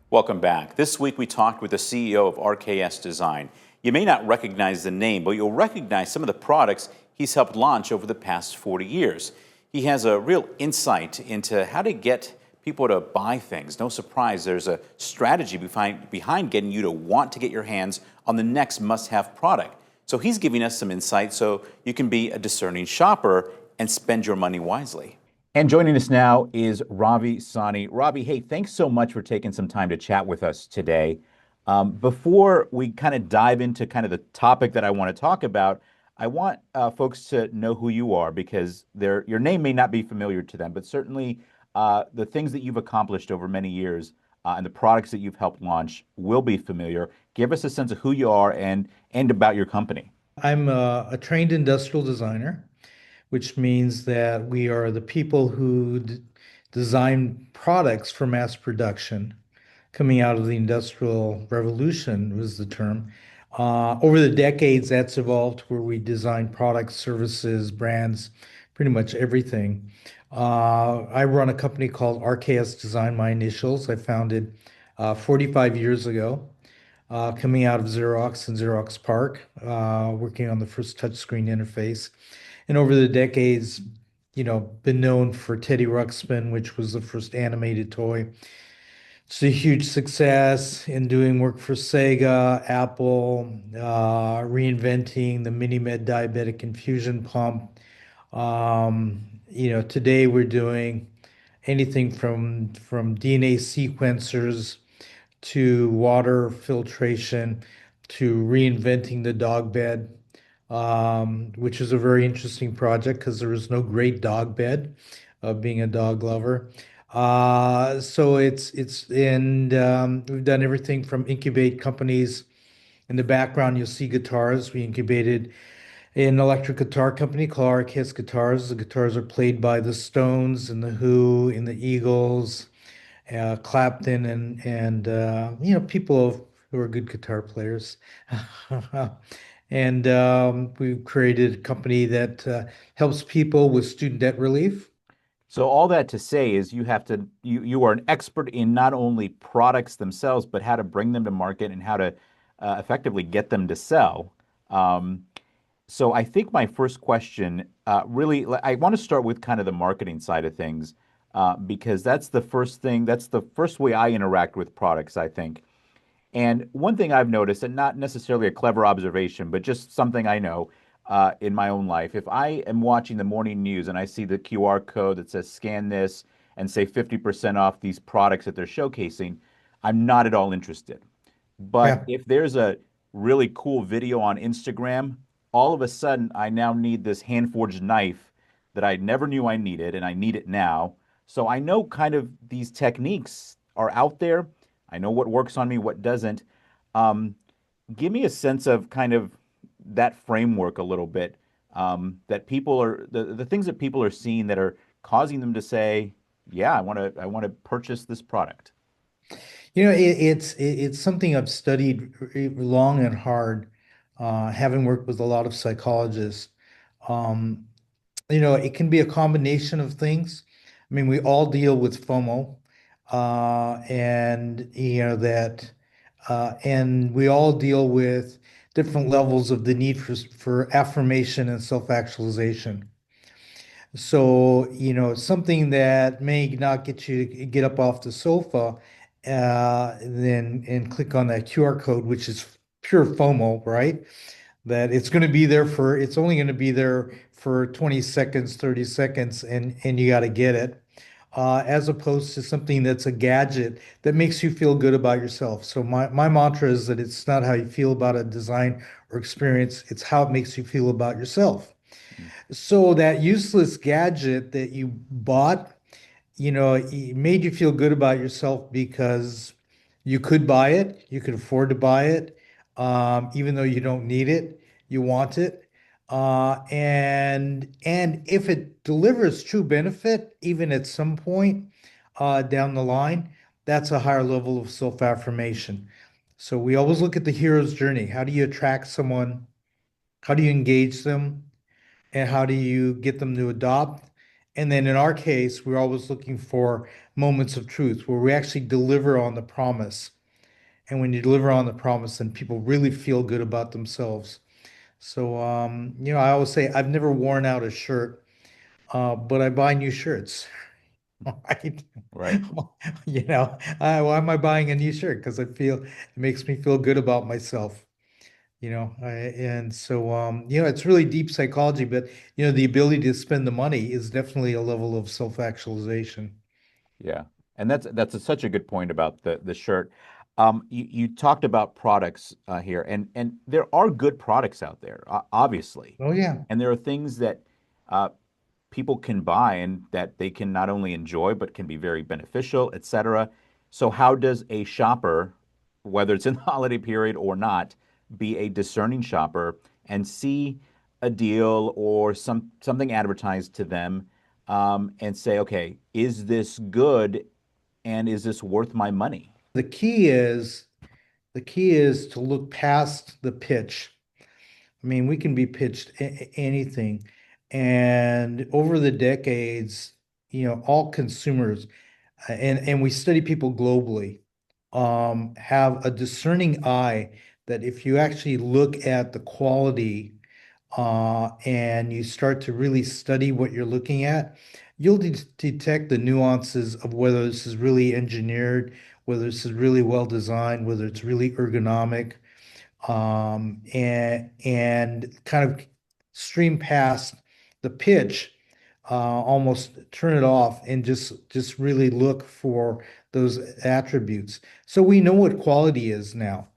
Welcome back. This week we talked with the CEO of RKS Design. You may not recognize the name, but you'll recognize some of the products he's helped launch over the past 40 years. He has a real insight into how to get people to buy things. No surprise, there's a strategy behind getting you to want to get your hands on the next must-have product. So he's giving us some insight so you can be a discerning shopper and spend your money wisely. And joining us now is Ravi Sawhney. Ravi, hey, thanks so much for taking some time to chat with us today. Before we kind of dive into kind of the topic that I want to talk about, I want folks to know who you are because your name may not be familiar to them, but certainly the things that you've accomplished over many years and the products that you've helped launch will be familiar. Give us a sense of who you are and about your company. I'm a trained industrial designer, which means that we are the people who design products for mass production. Coming out of the Industrial Revolution was the term. Over the decades, that's evolved where we design products, services, brands, pretty much everything. I run a company called RKS Design, my initials. I founded 45 years ago, coming out of Xerox and Xerox PARC, working on the first touchscreen interface. And over the decades, been known for Teddy Ruxpin, which was the first animated toy. It's a huge success in doing work for Sega, Apple, reinventing the Mini-Med diabetic infusion pump. Today we're doing anything from DNA sequencers to water filtration to reinventing the dog bed, which is a very interesting project because there is no great dog bed of being a dog lover. So it's and we've done everything from incubate companies. In the background, you'll see guitars. We incubated an electric guitar company called RKS Guitars. The guitars are played by the Stones and the Who and the Eagles, Clapton, and people who are good guitar players. And we've created a company that helps people with student debt relief. So all that to say is you are an expert in not only products themselves, but how to bring them to market and how to effectively get them to sell. So I think my first question really I want to start with kind of the marketing side of things because that's the first way I interact with products, I think. And one thing I've noticed, and not necessarily a clever observation, but just something I know in my own life, if I am watching the morning news and I see the QR code that says scan this and say 50% off these products that they're showcasing, I'm not at all interested. But Yeah. if there's a really cool video on Instagram, all of a sudden I now need this hand forged knife that I never knew I needed, and I need it now. So I know kind of these techniques are out there. I know what works on me, what doesn't. Um, Give me a sense of kind of that framework a little bit. That people are the things that people are seeing that are causing them to say, "Yeah, I want to purchase this product." It's something I've studied long and hard, having worked with a lot of psychologists. Um, it can be a combination of things. I mean, we all deal with FOMO, and and we all deal with different levels of the need for affirmation and self-actualization. So, something that may not get you to get up off the sofa, then and click on that QR code, which is pure FOMO, right? That it's only going to be there for 20 seconds, 30 seconds, and you got to get it. As opposed to something that's a gadget that makes you feel good about yourself. So my mantra is that it's not how you feel about a design or experience, it's how it makes you feel about yourself. So that useless gadget that you bought, it made you feel good about yourself because you could buy it, you could afford to buy it, even though you don't need it, you want it. And if it delivers true benefit, even at some point down the line, that's a higher level of self-affirmation. So we always look at the hero's journey. How do you attract someone? How do you engage them? And how do you get them to adopt? And then in our case, we're always looking for moments of truth where we actually deliver on the promise. And when you deliver on the promise, then people really feel good about themselves. So, I always say I've never worn out a shirt, but I buy new shirts. Right? Right. Why am I buying a new shirt? Because I feel it makes me feel good about myself. And so it's really deep psychology, but the ability to spend the money is definitely a level of self-actualization. Yeah, and such a good point about the shirt. You talked about products here, and there are good products out there, obviously, Oh yeah. and there are things that uh, people can buy and that they can not only enjoy but can be very beneficial, etc. So how does a shopper, whether it's in the holiday period or not, be a discerning shopper and see a deal or something advertised to them and say, okay, is this good and is this worth my money? The key is the key is to look past the pitch. I mean, we can be pitched anything. And over the decades, all consumers, and we study people globally, have a discerning eye that if you actually look at the quality, and you start to really study what you're looking at, you'll detect the nuances of whether this is really engineered, whether this is really well designed, whether it's really ergonomic, and kind of stream past the pitch, almost turn it off and just really look for those attributes. So we know what quality is now.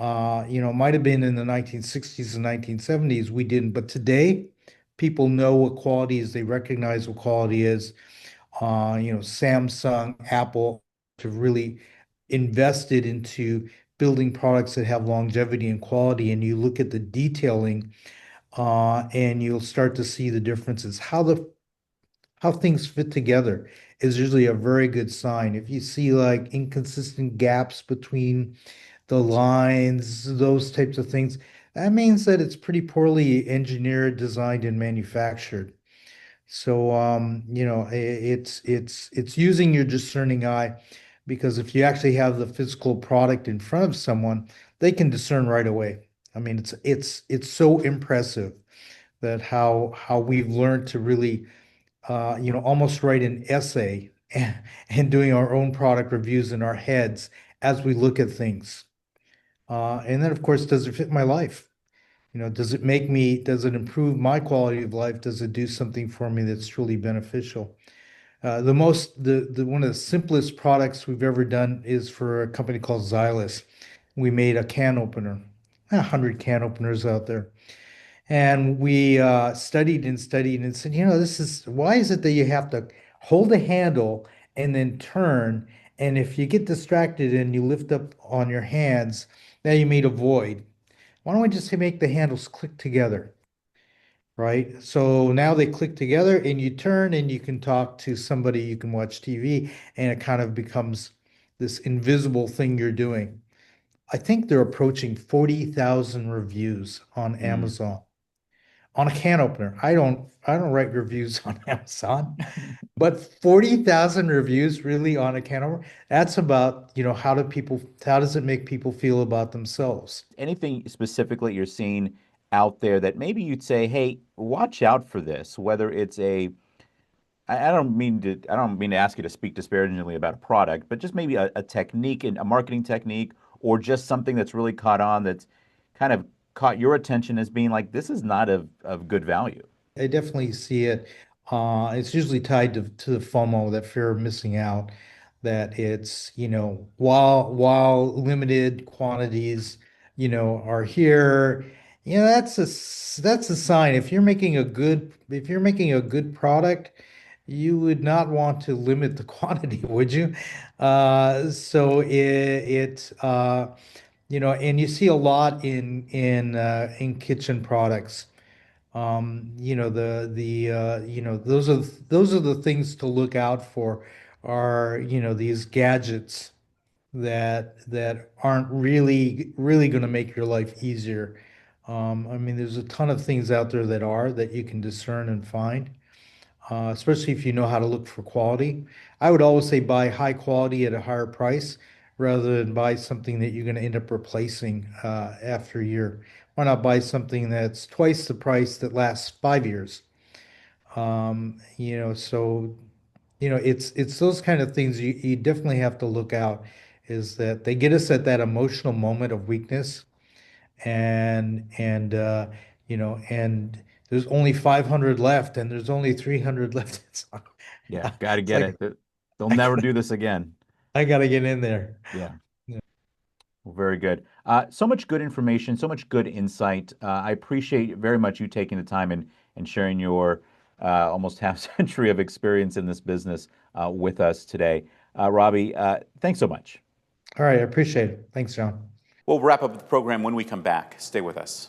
It might have been in the 1960s and 1970s, we didn't, but today people know what quality is, they recognize what quality is. Samsung, Apple have really invested into building products that have longevity and quality, and you look at the detailing, and you'll start to see the differences. How things fit together is usually a very good sign. If you see like inconsistent gaps between the lines, those types of things, that means that it's pretty poorly engineered, designed, and manufactured. So, it's using your discerning eye, because if you actually have the physical product in front of someone, they can discern right away. I mean, it's so impressive that how we've learned to really, almost write an essay and doing our own product reviews in our heads as we look at things. And then, of course, does it fit my life? Does it improve my quality of life? Does it do something for me that's truly beneficial? The one of the simplest products we've ever done is for a company called Xylus. We made a can opener, 100 can openers out there. And we studied and studied and said, why is it that you have to hold a handle and then turn? And if you get distracted and you lift up on your hands, now you made a void. Why don't we just make the handles click together, right? So now they click together and you turn and you can talk to somebody, you can watch TV, and it kind of becomes this invisible thing you're doing. I think they're approaching 40,000 reviews on Mm. Amazon on a can opener. I don't write reviews on Amazon, but 40,000 reviews really on a can opener. That's about, how does it make people feel about themselves? Anything specifically you're seeing out there that maybe you'd say, hey, watch out for this, whether it's I don't mean to ask you to speak disparagingly about a product, but just maybe a technique and a marketing technique or just something that's really caught on that's kind of caught your attention as being like, this is not of good value. I definitely see it. It's usually tied to the FOMO, that fear of missing out, that it's, while limited quantities, are here, that's a sign. If you're making a good product, you would not want to limit the quantity, would you? So and you see a lot in kitchen products. Those are the things to look out for, are, these gadgets that aren't really going to make your life easier. I mean, there's a ton of things out there that you can discern and find. especially if you know how to look for quality. I would always say buy high quality at a higher price rather than buy something that you're going to end up replacing after a year. Why not buy something that's twice the price that lasts 5 years? So it's those kind of things you definitely have to look out. Is that they get us at that emotional moment of weakness, and there's only 500 left, and there's only 300 left. Yeah, got to It's get like it. They'll I never gotta, do this again. I gotta get in there. Yeah. Well, very good. So much good information, so much good insight. I appreciate very much you taking the time and sharing your almost half century of experience in this business with us today. Robbie, thanks so much. All right, I appreciate it. Thanks, John. We'll wrap up the program when we come back. Stay with us.